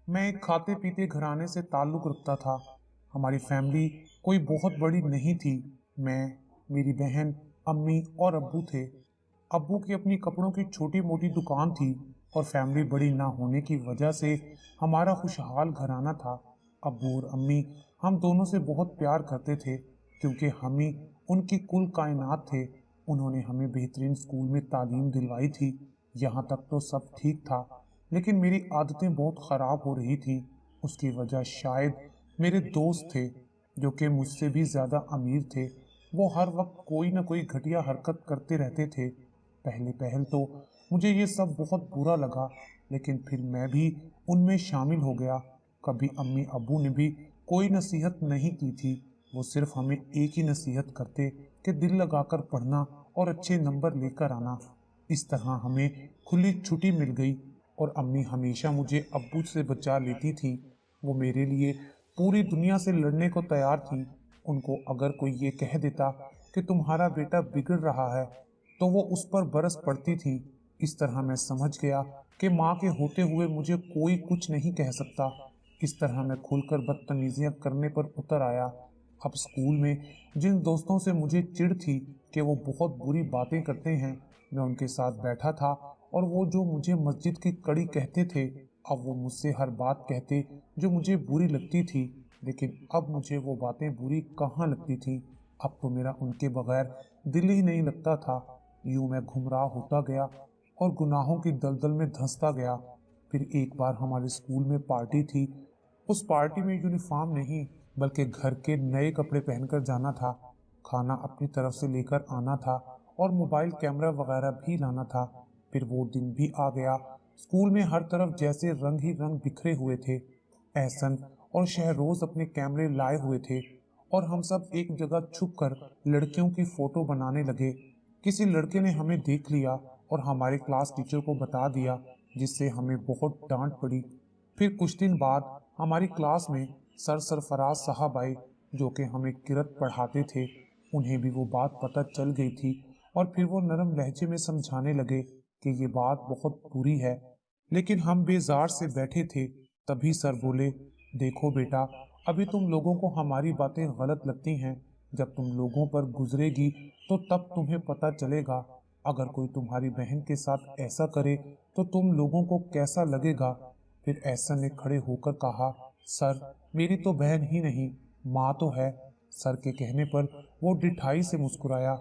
मैं एक खाते पीते घराने से ताल्लुक़ रखता था। हमारी फैमिली कोई बहुत बड़ी नहीं थी। मैं, मेरी बहन, अम्मी और अब्बू थे। अब्बू की अपनी कपड़ों की छोटी-मोटी दुकान थी और फैमिली बड़ी ना होने की वजह से हमारा खुशहाल घराना था। अब्बू और अम्मी हम दोनों से बहुत प्यार करते थे क्योंकि हम ही उनकी कुल कायनात थे। उन्होंने हमें बेहतरीन स्कूल में तालीम दिलवाई थी। यहाँ तक तो सब ठीक था, लेकिन मेरी आदतें बहुत ख़राब हो रही थी। उसकी वजह शायद मेरे दोस्त थे, जो कि मुझसे भी ज़्यादा अमीर थे। वो हर वक्त कोई ना कोई घटिया हरकत करते रहते थे। पहले पहल तो मुझे ये सब बहुत बुरा लगा, लेकिन फिर मैं भी उनमें शामिल हो गया। कभी अम्मी अब्बू ने भी कोई नसीहत नहीं की थी। वो सिर्फ हमें एक ही नसीहत करते कि दिल लगाकर पढ़ना और अच्छे नंबर लेकर आना। इस तरह हमें खुली छुट्टी मिल गई और अम्मी हमेशा मुझे अब्बू से बचा लेती थी। वो मेरे लिए पूरी दुनिया से लड़ने को तैयार थी। उनको अगर कोई ये कह देता कि तुम्हारा बेटा बिगड़ रहा है, तो वो उस पर बरस पड़ती थी। इस तरह मैं समझ गया कि माँ के होते हुए मुझे कोई कुछ नहीं कह सकता। इस तरह मैं खुलकर बदतमीजियां करने पर उतर आया। अब स्कूल में जिन दोस्तों से मुझे चिढ़ थी कि वो बहुत बुरी बातें करते हैं, मैं उनके साथ बैठा था, और वो जो मुझे मस्जिद की कड़ी कहते थे, अब वो मुझसे हर बात कहते जो मुझे बुरी लगती थी। लेकिन अब मुझे वो बातें बुरी कहाँ लगती थी। अब तो मेरा उनके बगैर दिल ही नहीं लगता था। यूं मैं गुमराह होता गया और गुनाहों की दलदल में धंसता गया। फिर एक बार हमारे स्कूल में पार्टी थी। उस पार्टी में यूनिफॉर्म नहीं, बल्कि घर के नए कपड़े पहनकर जाना था। खाना अपनी तरफ से लेकर आना था और मोबाइल कैमरा वगैरह भी लाना था। फिर वो दिन भी आ गया। स्कूल में हर तरफ जैसे रंग ही रंग बिखरे हुए थे। एहसन और शहरोज अपने कैमरे लाए हुए थे और हम सब एक जगह छुपकर लड़कियों की फोटो बनाने लगे। किसी लड़के ने हमें देख लिया और हमारे क्लास टीचर को बता दिया, जिससे हमें बहुत डांट पड़ी। फिर कुछ दिन बाद हमारी क्लास में सर सरफराज साहब आए, जो कि हमें किरत पढ़ाते थे। उन्हें भी वो बात पता चल गई थी और फिर वो नरम लहजे में समझाने लगे कि ये बात बहुत बुरी है। लेकिन हम बेजार से बैठे थे। तभी सर बोले, देखो बेटा, अभी तुम लोगों को हमारी बातें गलत लगती हैं। जब तुम लोगों पर गुजरेगी तो तब तुम्हें पता चलेगा। अगर कोई तुम्हारी बहन के साथ ऐसा करे तो तुम लोगों को कैसा लगेगा। फिर एहसन ने खड़े होकर कहा, सर, मेरी तो बहन ही नहीं, माँ तो है। सर के कहने पर वो ढिठाई से मुस्कुराया।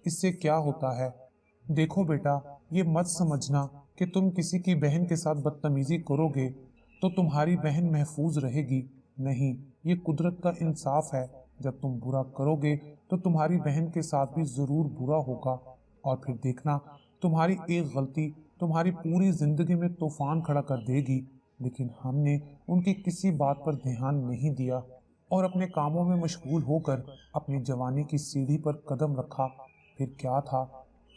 इससे क्या होता है? देखो बेटा, ये मत समझना कि तुम किसी की बहन के साथ बदतमीजी करोगे तो तुम्हारी बहन महफूज रहेगी। नहीं, ये कुदरत का इंसाफ है। जब तुम बुरा करोगे तो तुम्हारी बहन के साथ भी जरूर बुरा होगा, और फिर देखना, तुम्हारी एक गलती तुम्हारी पूरी जिंदगी में तूफान खड़ा कर देगी। लेकिन हमने उनकी किसी बात पर ध्यान नहीं दिया और अपने कामों में मशगूल होकर अपनी जवानी की सीढ़ी पर कदम रखा। फिर क्या था,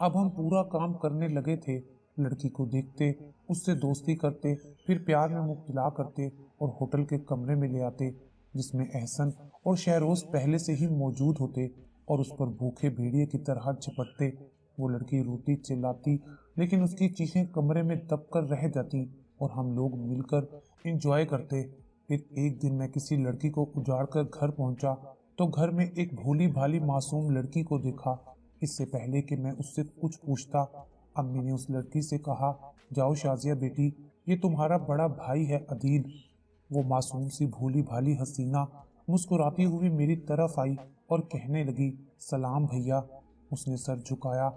अब हम पूरा काम करने लगे थे। लड़की को देखते, उससे दोस्ती करते, फिर प्यार में मुब्तला करते और होटल के कमरे में ले आते, जिसमें एहसन और शहरोज पहले से ही मौजूद होते, और उस पर भूखे भेड़िए की तरह झपटते। वो लड़की रोती चिल्लाती, लेकिन उसकी चीखें कमरे में दबकर रह जाती और हम लोग मिलकर एंजॉय करते। फिर एक दिन मैं किसी लड़की को उजाड़ कर घर पहुंचा तो घर में एक भोली भाली मासूम लड़की को देखा। इससे पहले कि मैं उससे कुछ पूछता, अम्मी ने उस लड़की से कहा, जाओ शाजिया बेटी, ये तुम्हारा बड़ा भाई है अदील। वो मासूम सी भोली भाली हसीना मुस्कुराती हुई मेरी तरफ आई और कहने लगी, सलाम भैया। उसने सर झुकाया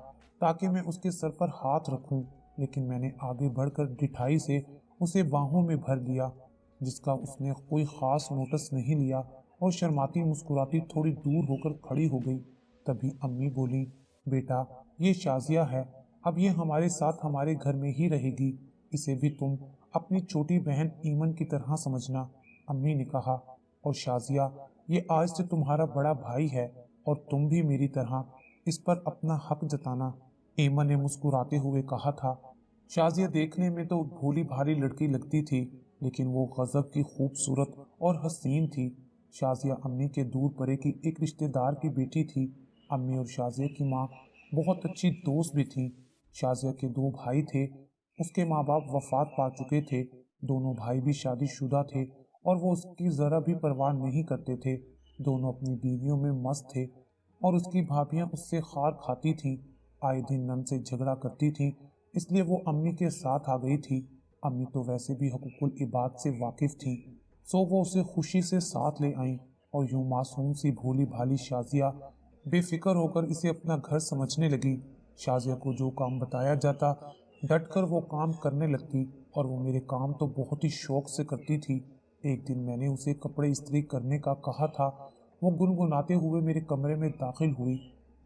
ताकि मैं उसके सर पर हाथ रखूं, लेकिन मैंने आगे बढ़कर ढिठाई से उसे बाहों में भर लिया, जिसका उसने कोई खास नोटिस नहीं लिया और शर्माती मुस्कुराती थोड़ी दूर होकर खड़ी हो गई। तभी अम्मी बोली, बेटा, ये शाजिया है, अब ये हमारे साथ हमारे घर में ही रहेगी। इसे भी तुम अपनी छोटी बहन ईमन की तरह समझना। अम्मी ने कहा, और शाजिया, ये आज से तुम्हारा बड़ा भाई है और तुम भी मेरी तरह इस पर अपना हक जताना। ईमन ने मुस्कुराते हुए कहा था। शाजिया देखने में तो भोली भाली लड़की लगती थी, लेकिन वो गजब की खूबसूरत और हसीन थी। शाजिया अम्मी के दूर परे की एक रिश्तेदार की बेटी थी। अम्मी और शाजिया की माँ बहुत अच्छी दोस्त भी थी। शाजिया के दो भाई थे। उसके माँ बाप वफात पा चुके थे। दोनों भाई भी शादीशुदा थे और वो उसकी ज़रा भी परवाह नहीं करते थे। दोनों अपनी बीवियों में मस्त थे और उसकी भाभियां उससे खार खाती थीं। आए दिन नंद से झगड़ा करती थीं, इसलिए वो अम्मी के साथ आ गई थी। अम्मी तो वैसे भी हकूकुल इबाद से वाकिफ थीं, सो वो उसे खुशी से साथ ले आईं और यूं मासूम सी भोली भाली शाजिया बेफिक्र होकर इसे अपना घर समझने लगी। शाजिया को जो काम बताया जाता डट कर वो काम करने लगती और वो मेरे काम तो बहुत ही शौक से करती थी। एक दिन मैंने उसे कपड़े इस्त्री करने का कहा था। वो गुनगुनाते हुए मेरे कमरे में दाखिल हुई।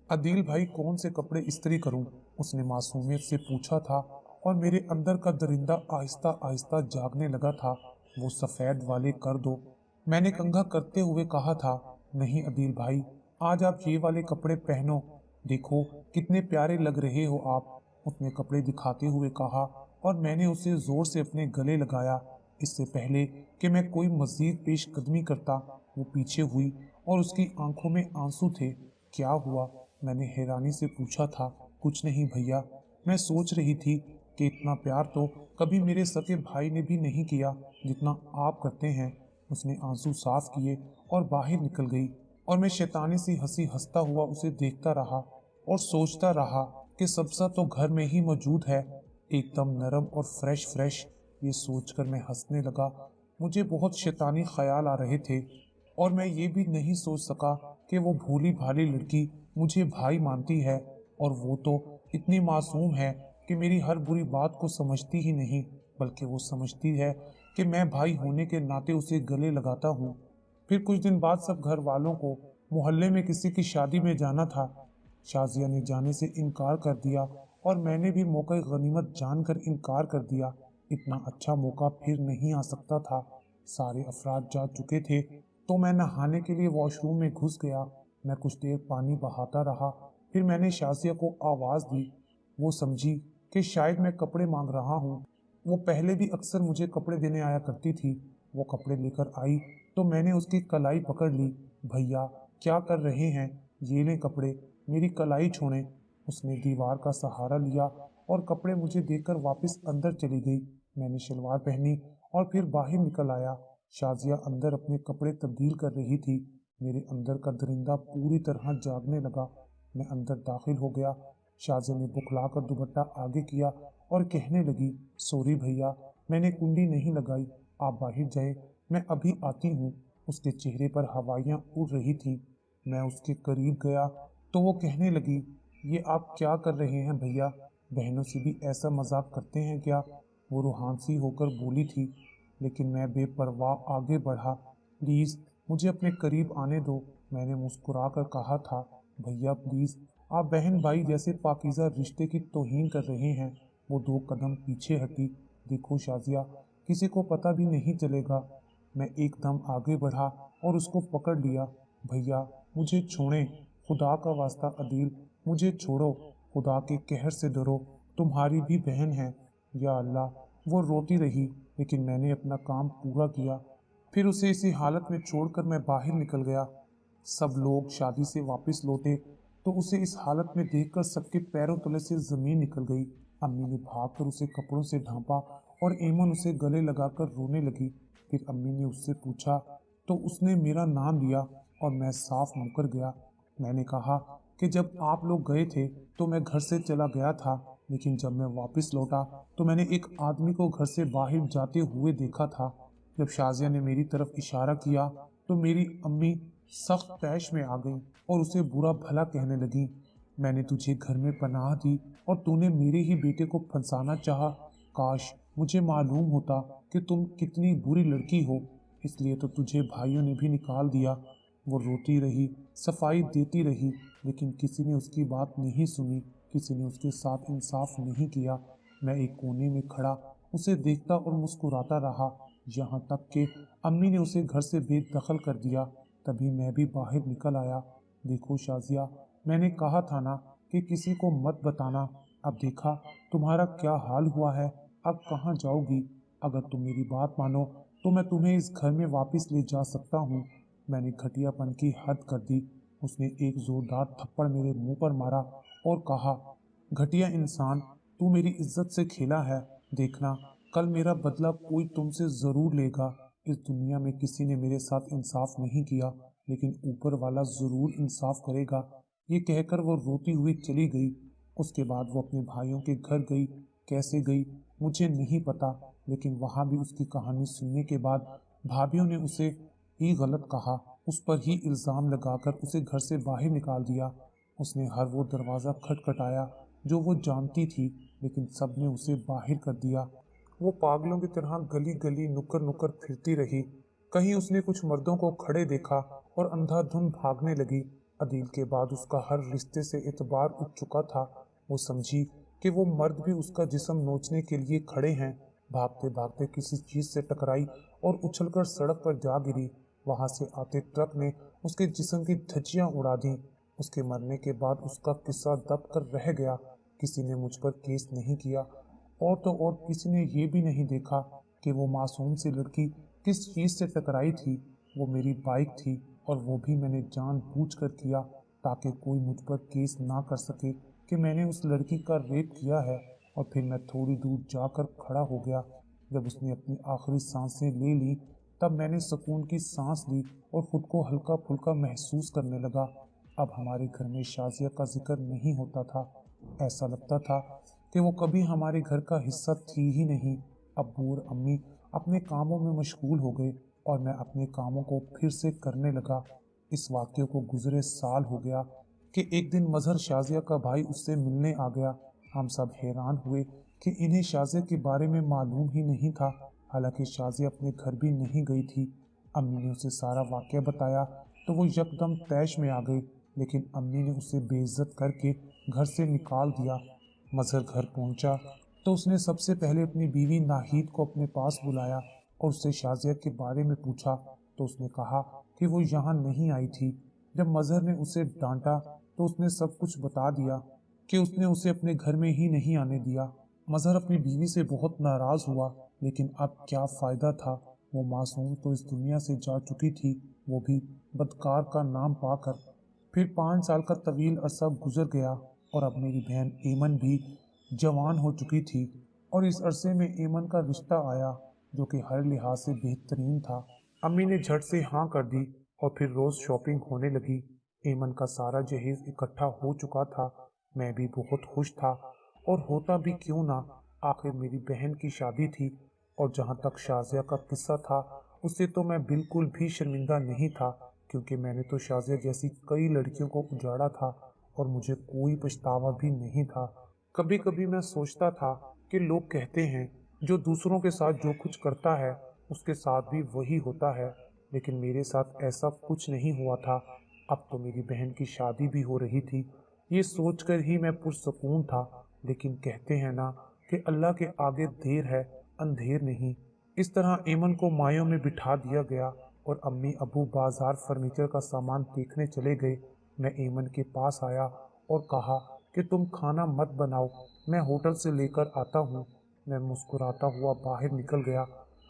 अदील भाई, कौन से कपड़े इस्त्री करूं? उसने मासूमियत से पूछा था और मेरे अंदर का दरिंदा आहिस्ता आहिस्ता जागने लगा था। वो सफेद वाले कर दो, मैंने कंघा करते हुए कहा था। नहीं अदील भाई, आज आप ये वाले कपड़े पहनो, देखो कितने प्यारे लग रहे हो आप, उसने कपड़े दिखाते हुए कहा और मैंने उसे जोर से अपने गले लगाया। इससे पहले कि मैं कोई मजीद पेशकदमी करता, वो पीछे हुई और उसकी आंखों में आंसू थे। क्या हुआ? मैंने हैरानी से पूछा था। कुछ नहीं भैया, मैं सोच रही थी कि इतना प्यार तो कभी मेरे सगे भाई ने भी नहीं किया जितना आप करते हैं। उसने आंसू साफ किए और बाहर निकल गई और मैं शैतानी सी हंसी हंसता हुआ उसे देखता रहा और सोचता रहा कि सब्जा तो घर में ही मौजूद है, एकदम नरम और फ्रेश फ्रेश। ये सोचकर मैं हंसने लगा। मुझे बहुत शैतानी ख्याल आ रहे थे और मैं ये भी नहीं सोच सका कि वो भोली भाली लड़की मुझे भाई मानती है और वो तो इतनी मासूम है कि मेरी हर बुरी बात को समझती ही नहीं, बल्कि वो समझती है कि मैं भाई होने के नाते उसे गले लगाता हूँ। फिर कुछ दिन बाद सब घर वालों को मोहल्ले में किसी की शादी में जाना था। शाजिया ने जाने से इनकार कर दिया और मैंने भी मौका गनीमत जानकर इनकार कर दिया। इतना अच्छा मौका फिर नहीं आ सकता था। सारे अफराद जा चुके थे तो मैं नहाने के लिए वॉशरूम में घुस गया। मैं कुछ देर पानी बहाता रहा, फिर मैंने शाजिया को आवाज दी। वो समझी कि शायद मैं कपड़े मांग रहा हूँ। वो पहले भी अक्सर मुझे कपड़े देने आया करती थी। वो कपड़े लेकर आई तो मैंने उसकी कलाई पकड़ ली। भैया, क्या कर रहे हैं? ये लें कपड़े, मेरी कलाई छोड़ें। उसने दीवार का सहारा लिया और कपड़े मुझे देकर वापस अंदर चली गई। मैंने शलवार पहनी और फिर बाहर निकल आया। शाजिया अंदर अपने कपड़े तब्दील कर रही थी। मेरे अंदर का दरिंदा पूरी तरह जागने लगा। मैं अंदर दाखिल हो गया। शाजिया ने बुखलाकर दुपट्टा आगे किया और कहने लगी, सॉरी भैया, मैंने कुंडी नहीं लगाई, आप बाहर जाएं, मैं अभी आती हूँ। उसके चेहरे पर हवाइयाँ उड़ रही थी। मैं उसके करीब गया तो वो कहने लगी, ये आप क्या कर रहे हैं भैया? बहनों से भी ऐसा मजाक करते हैं क्या? वो रूहानसी होकर बोली थी, लेकिन मैं बेपरवाह आगे बढ़ा। प्लीज मुझे अपने करीब आने दो, मैंने मुस्कुरा कर कहा था। भैया प्लीज, आप बहन भाई जैसे पाकीज़ा रिश्ते की तौहीन कर रहे हैं। वो 2 कदम पीछे हटी। देखो शाजिया, किसी को पता भी नहीं चलेगा। मैं एकदम आगे बढ़ा और उसको पकड़ लिया। भैया मुझे छोड़ें, खुदा का वास्ता अदील, मुझे छोड़ो, खुदा के कहर से डरो, तुम्हारी भी बहन है। या अल्लाह, वो रोती रही, लेकिन मैंने अपना काम पूरा किया। फिर उसे इसी हालत में छोड़कर मैं बाहर निकल गया। सब लोग शादी से वापस लौटे तो उसे इस हालत में देखकर सबके पैरों तले से जमीन निकल गई। अम्मी ने भागकर उसे कपड़ों से ढांपा और एमन उसे गले लगाकर रोने लगी। फिर अम्मी ने उससे पूछा तो उसने मेरा नाम लिया और मैं साफ मुकर गया। मैंने कहा कि जब आप लोग गए थे तो मैं घर से चला गया था, लेकिन जब मैं वापस लौटा तो मैंने एक आदमी को घर से बाहर जाते हुए देखा था। जब शाजिया ने मेरी तरफ इशारा किया तो मेरी अम्मी सख्त तैश में आ गई और उसे बुरा भला कहने लगी। मैंने तुझे घर में पनाह दी और तूने मेरे ही बेटे को फंसाना चाहा। काश मुझे मालूम होता कि तुम कितनी बुरी लड़की हो, इसलिए तो तुझे भाइयों ने भी निकाल दिया। वो रोती रही, सफाई देती रही, लेकिन किसी ने उसकी बात नहीं सुनी, किसी ने उसके साथ इंसाफ नहीं किया। मैं एक कोने में खड़ा उसे देखता और मुस्कुराता रहा, यहाँ तक कि अम्मी ने उसे घर से बेदखल कर दिया। तभी मैं भी बाहर निकल आया। देखो शाजिया, मैंने कहा था ना कि किसी को मत बताना। अब देखा तुम्हारा क्या हाल हुआ है। अब कहाँ जाओगी? अगर तुम मेरी बात मानो तो मैं तुम्हें इस घर में वापस ले जा सकता हूँ। मैंने घटियापन की हद कर दी। उसने एक जोरदार थप्पड़ मेरे मुंह पर मारा और कहा, घटिया इंसान, तू मेरी इज्जत से खेला है, देखना कल मेरा बदला कोई तुमसे ज़रूर लेगा। इस दुनिया में किसी ने मेरे साथ इंसाफ नहीं किया, लेकिन ऊपर वाला ज़रूर इंसाफ करेगा। ये कहकर वो रोती हुई चली गई। उसके बाद वो अपने भाइयों के घर गई। कैसे गई मुझे नहीं पता, लेकिन वहाँ भी उसकी कहानी सुनने के बाद भाभीियों ने उसे ही गलत कहा, उस पर ही इल्ज़ाम लगाकर उसे घर से बाहर निकाल दिया। उसने हर वो दरवाज़ा खटखटाया जो वो जानती थी, लेकिन सबने उसे बाहर कर दिया। वो पागलों की तरह गली गली नुक्कड़ नुक्कड़ फिरती रही। कहीं उसने कुछ मर्दों को खड़े देखा और अंधाधुंध भागने लगी। अदील के बाद उसका हर रिश्ते से एतबार उठ चुका था। वो समझी कि वो मर्द भी उसका जिस्म नोचने के लिए खड़े हैं। भागते भागते किसी चीज से टकराई और उछलकर सड़क पर जा गिरी। वहां से आते ट्रक ने उसके जिस्म की धज्जियां उड़ा दी। उसके मरने के बाद उसका किस्सा दब कर रह गया। किसी ने मुझ पर केस नहीं किया, और तो और किसी ने ये भी नहीं देखा कि वो मासूम सी लड़की किस चीज से टकराई थी। वो मेरी बाइक थी, और वो भी मैंने जानबूझकर किया ताकि कोई मुझ पर केस ना कर सके कि मैंने उस लड़की का रेप किया है। और फिर मैं थोड़ी दूर जाकर खड़ा हो गया। जब उसने अपनी आखिरी सांसें ले ली, तब मैंने सुकून की सांस ली और खुद को हल्का फुल्का महसूस करने लगा। अब हमारे घर में शाजिया का जिक्र नहीं होता था। ऐसा लगता था कि वो कभी हमारे घर का हिस्सा थी ही नहीं। अब्बू और अम्मी अपने कामों में मशगूल हो गए, और मैं अपने कामों को फिर से करने लगा। इस वाक्य को गुजरे साल हो गया कि एक दिन मजहर शाजिया का भाई उससे मिलने आ गया। हम सब हैरान हुए कि इन्हें शाजिया के बारे में मालूम ही नहीं था, हालांकि शाजिया अपने घर भी नहीं गई थी। अम्मी ने उसे सारा वाक्य बताया तो वो यकदम तैश में आ गई, लेकिन अम्मी ने उसे बेइज्जत करके घर से निकाल दिया। मजहर घर पहुंचा तो उसने सबसे पहले अपनी बीवी नाहिद को अपने पास बुलाया और उससे शाजिया के बारे में पूछा। तो उसने कहा कि वो यहाँ नहीं आई थी। जब मजहर ने उसे डांटा तो उसने सब कुछ बता दिया कि उसने उसे अपने घर में ही नहीं आने दिया। मजहर अपनी बीवी से बहुत नाराज हुआ, लेकिन अब क्या फायदा था। वो मासूम तो इस दुनिया से जा चुकी थी, वो भी बदकार का नाम पाकर। फिर 5 साल का तवील अरसा गुजर गया, और अब मेरी बहन एमन भी जवान हो चुकी थी। और इस अरसे में एमन का रिश्ता आया, जो कि हर लिहाज से बेहतरीन था। अम्मी ने झट से हाँ कर दी, और फिर रोज शॉपिंग होने लगी। एमन का सारा जहेज इकट्ठा हो चुका था। मैं भी बहुत खुश था, और होता भी क्यों ना, आखिर मेरी बहन की शादी थी। और जहाँ तक शाजिया का किस्सा था, उससे तो मैं बिल्कुल भी शर्मिंदा नहीं था, क्योंकि मैंने तो शाजिया जैसी कई लड़कियों को उजाड़ा था, और मुझे कोई पछतावा भी नहीं था। कभी कभी मैं सोचता था कि लोग कहते हैं जो दूसरों के साथ जो कुछ करता है उसके साथ भी वही होता है, लेकिन मेरे साथ ऐसा कुछ नहीं हुआ था। अब तो मेरी बहन की शादी भी हो रही थी। ये सोचकर ही मैं पुरसकून था। लेकिन कहते हैं ना कि अल्लाह के आगे देर है, अंधेर नहीं। इस तरह एमन को मायों में बिठा दिया गया, और अम्मी अबू बाजार फर्नीचर का सामान देखने चले गए। मैं एमन के पास आया और कहा कि तुम खाना मत बनाओ, मैं होटल से लेकर आता हूँ। मैं मुस्कुराता हुआ बाहर निकल गया।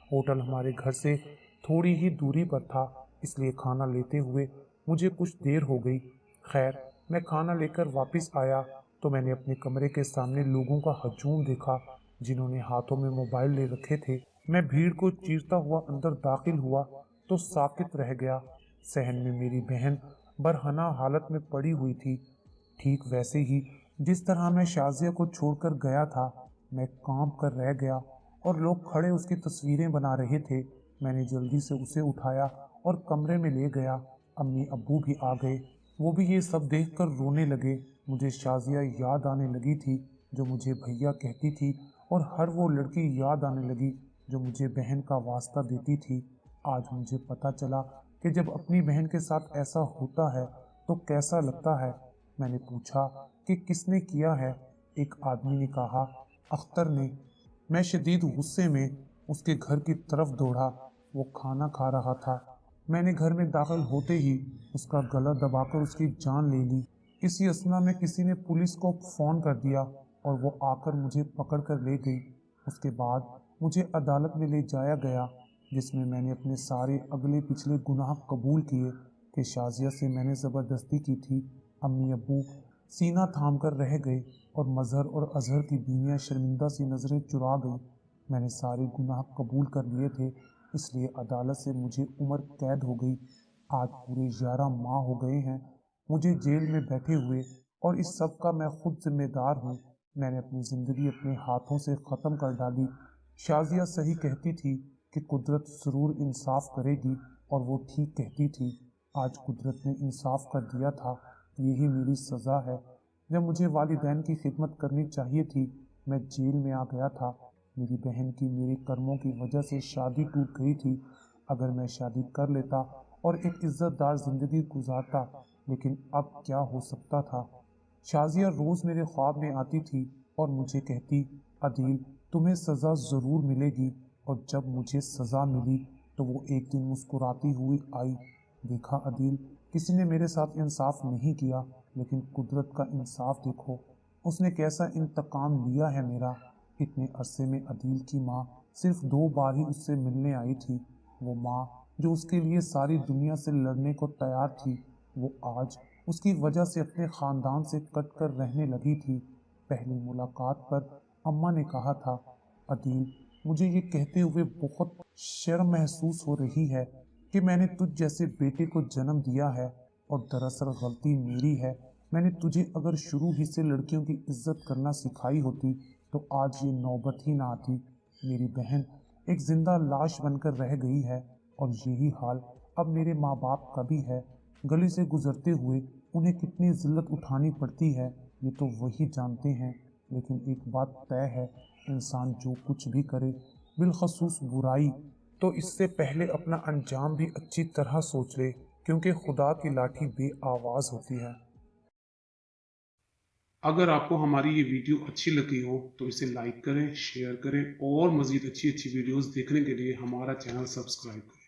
होटल हमारे घर से थोड़ी ही दूरी पर था, इसलिए खाना लेते हुए मुझे कुछ देर हो गई। खैर, मैं खाना लेकर वापस आया तो मैंने अपने कमरे के सामने लोगों का हजूम देखा, जिन्होंने हाथों में मोबाइल ले रखे थे। मैं भीड़ को चीरता हुआ अंदर दाखिल हुआ तो साकित रह गया। सहन में मेरी बहन बरहना हालत में पड़ी हुई थी, ठीक वैसे ही जिस तरह मैं शाजिया को छोड़कर गया था। मैं कांप कर रह गया, और लोग खड़े उसकी तस्वीरें बना रहे थे। मैंने जल्दी से उसे उठाया और कमरे में ले गया। अम्मी अब्बू भी आ गए, वो भी ये सब देखकर रोने लगे। मुझे शाजिया याद आने लगी थी, जो मुझे भैया कहती थी, और हर वो लड़की याद आने लगी जो मुझे बहन का वास्ता देती थी। आज मुझे पता चला कि जब अपनी बहन के साथ ऐसा होता है तो कैसा लगता है। मैंने पूछा कि किसने किया है। एक आदमी ने कहा, अख्तर ने। मैं शदीद गुस्से में उसके घर की तरफ दौड़ा। वो खाना खा रहा था। मैंने घर में दाखिल होते ही उसका गला दबाकर उसकी जान ले ली। इसी असना में किसी ने पुलिस को फोन कर दिया, और वो आकर मुझे पकड़ कर ले गई। उसके बाद मुझे अदालत में ले जाया गया, जिसमें मैंने अपने सारे अगले पिछले गुनाह कबूल किए कि शाजिया से मैंने ज़बरदस्ती की थी। अम्मी अब्बू सीना थाम कर रह गए, और मजहर और अजहर की बीवियाँ शर्मिंदा सी नज़रें चुरा गईं। मैंने सारे गुनाह कबूल कर लिए थे, इसलिए अदालत से मुझे उम्र कैद हो गई। आज पूरे 11 माह हो गए हैं मुझे जेल में बैठे हुए, और इस सब का मैं खुद जिम्मेदार हूँ। मैंने अपनी ज़िंदगी अपने हाथों से ख़त्म कर डाली। शाज़िया सही कहती थी कि कुदरत ज़रूर इंसाफ करेगी, और वो ठीक कहती थी। आज कुदरत ने इंसाफ कर दिया था। यही मेरी सज़ा है। जब मुझे वालिदैन की खिदमत करनी चाहिए थी, मैं जेल में आ गया था। मेरी बहन की मेरे कर्मों की वजह से शादी टूट गई थी। अगर मैं शादी कर लेता और एक इज्जतदार ज़िंदगी गुजारता, लेकिन अब क्या हो सकता था। शाज़िया रोज़ मेरे ख्वाब में आती थी और मुझे कहती, अदील, तुम्हें सज़ा ज़रूर मिलेगी। और जब मुझे सज़ा मिली तो वो एक दिन मुस्कुराती हुई आई। देखा अदील, किसी ने मेरे साथ इंसाफ नहीं किया, लेकिन कुदरत का इंसाफ देखो, उसने कैसा इंतकाम लिया है मेरा। इतने अरसे में अदील की माँ सिर्फ 2 बार ही उससे मिलने आई थी। वो माँ जो उसके लिए सारी दुनिया से लड़ने को तैयार थी, वो आज उसकी वजह से अपने ख़ानदान से कट कर रहने लगी थी। पहली मुलाकात पर अम्मा ने कहा था, अदील, मुझे ये कहते हुए बहुत शर्म महसूस हो रही है कि मैंने तुझ जैसे बेटे को जन्म दिया है, और दरअसल गलती मेरी है। मैंने तुझे अगर शुरू ही से लड़कियों की इज्जत करना सिखाई होती तो आज ये नौबत ही ना आती। मेरी बहन एक जिंदा लाश बनकर रह गई है, और यही हाल अब मेरे माँ बाप का भी है। गली से गुजरते हुए उन्हें कितनी जिल्लत उठानी पड़ती है, ये तो वही जानते हैं। लेकिन एक बात तय है, इंसान जो कुछ भी करे, बिलखसूस बुराई, तो इससे पहले अपना अंजाम भी अच्छी तरह सोच ले, क्योंकि खुदा की लाठी बेआवाज़ होती है। अगर आपको हमारी ये वीडियो अच्छी लगी हो तो इसे लाइक करें, शेयर करें और मज़ीद अच्छी अच्छी वीडियोस देखने के लिए हमारा चैनल सब्सक्राइब करें।